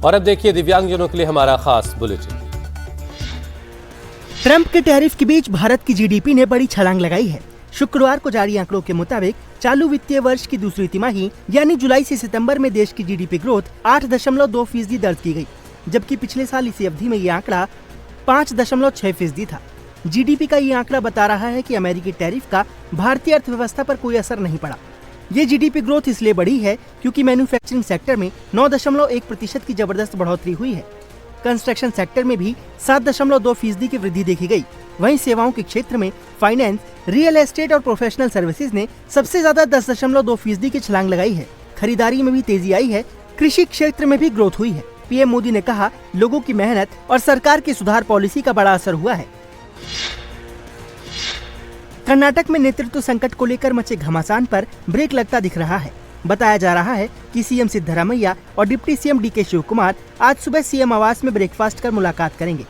और अब देखिए दिव्यांगजनों के लिए हमारा खास बुलेटिन। ट्रंप के टैरिफ के बीच भारत की जीडीपी ने बड़ी छलांग लगाई है। शुक्रवार को जारी आंकड़ों के मुताबिक चालू वित्तीय वर्ष की दूसरी तिमाही यानी जुलाई से सितंबर में देश की जीडीपी ग्रोथ 8.2% दर्ज की गई, जबकि पिछले साल इसी अवधि में ये आंकड़ा 5.6% था। जीडीपी का ये आंकड़ा बता रहा है कि अमेरिकी टैरिफ का भारतीय अर्थव्यवस्था पर कोई असर नहीं पड़ा। ये जीडीपी ग्रोथ इसलिए बढ़ी है क्योंकि मैन्युफैक्चरिंग सेक्टर में 9.1% की जबरदस्त बढ़ोतरी हुई है। कंस्ट्रक्शन सेक्टर में भी 7.2% की वृद्धि देखी गई। वहीं सेवाओं के क्षेत्र में फाइनेंस, रियल एस्टेट और प्रोफेशनल सर्विसेज ने सबसे ज्यादा 10.2% की छलांग लगाई है। खरीदारी में भी तेजी आई है। कृषि क्षेत्र में भी ग्रोथ हुई है। पीएम मोदी ने कहा, लोगों की मेहनत और सरकार की सुधार पॉलिसी का बड़ा असर हुआ है। कर्नाटक में नेतृत्व संकट को लेकर मचे घमासान पर ब्रेक लगता दिख रहा है। बताया जा रहा है कि सीएम सिद्धरामैया और डिप्टी सीएम डीके शिवकुमार आज सुबह सीएम आवास में ब्रेकफास्ट कर मुलाकात करेंगे।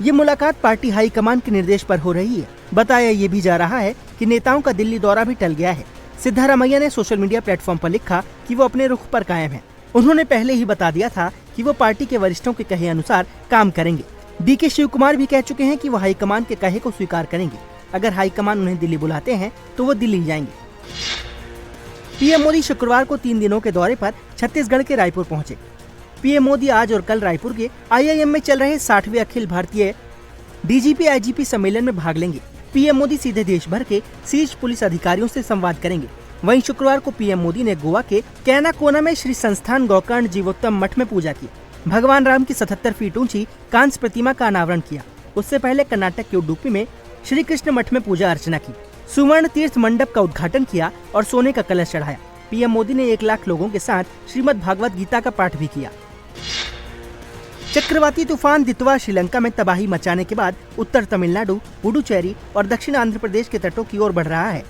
ये मुलाकात पार्टी हाईकमान के निर्देश पर हो रही है। बताया ये भी जा रहा है कि नेताओं का दिल्ली दौरा भी टल गया है। सिद्धरामैया ने सोशल मीडिया प्लेटफॉर्म पर लिखा कि वो अपने रुख पर कायम हैं। उन्होंने पहले ही बता दिया था कि वो पार्टी के वरिष्ठों के कहे अनुसार काम करेंगे। डीके शिवकुमार भी कह चुके हैं कि वो हाईकमान के कहे को स्वीकार करेंगे। अगर हाईकमान उन्हें दिल्ली बुलाते हैं तो वो दिल्ली जाएंगे। पीएम मोदी शुक्रवार को 3 दिनों के दौरे पर छत्तीसगढ़ के रायपुर पहुंचे। पीएम मोदी आज और कल रायपुर के आईआईएम में चल रहे 60वें अखिल भारतीय डीजीपी आईजीपी सम्मेलन में भाग लेंगे। पीएम मोदी सीधे देश भर के शीर्ष पुलिस अधिकारियों से संवाद करेंगे। वहीं शुक्रवार को पीएम मोदी ने गोवा के कैनाकोना में श्री संस्थान गोकर्ण जीवोत्तम मठ में पूजा की। भगवान राम की 77 फीट ऊंची कांस्य प्रतिमा का अनावरण किया। उससे पहले कर्नाटक के उडुपी में श्री कृष्ण मठ में पूजा अर्चना की, सुवर्ण तीर्थ मंडप का उद्घाटन किया और सोने का कलश चढ़ाया। पीएम मोदी ने 1 लाख लोगों के साथ श्रीमद् भागवत गीता का पाठ भी किया। चक्रवाती तूफान दितवा श्रीलंका में तबाही मचाने के बाद उत्तर तमिलनाडु, पुडुचेरी और दक्षिण आंध्र प्रदेश के तटों की ओर बढ़ रहा है।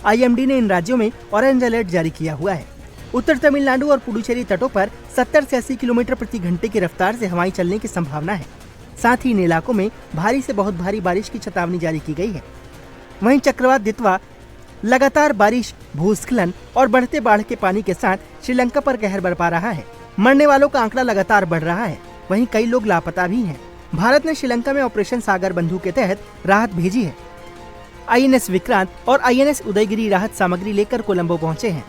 आईएमडी ने इन राज्यों में ऑरेंज अलर्ट जारी किया हुआ है। उत्तर तमिलनाडु और पुडुचेरी तटों पर 70 से 80 किलोमीटर प्रति घंटे की रफ्तार से हवाएं चलने की संभावना है। साथ ही इन इलाकों में भारी से बहुत भारी बारिश की चेतावनी जारी की गई है। वहीं चक्रवात दितवा लगातार बारिश, भूस्खलन और बढ़ते बाढ़ के पानी के साथ श्रीलंका पर कहर बरपा रहा है। मरने वालों का आंकड़ा लगातार बढ़ रहा है। वहीं कई लोग लापता भी हैं। भारत ने श्रीलंका में ऑपरेशन सागर बंधु के तहत राहत भेजी है। आईएनएस विक्रांत और आईएनएस उदयगिरी राहत सामग्री लेकर कोलंबो पहुंचे हैं।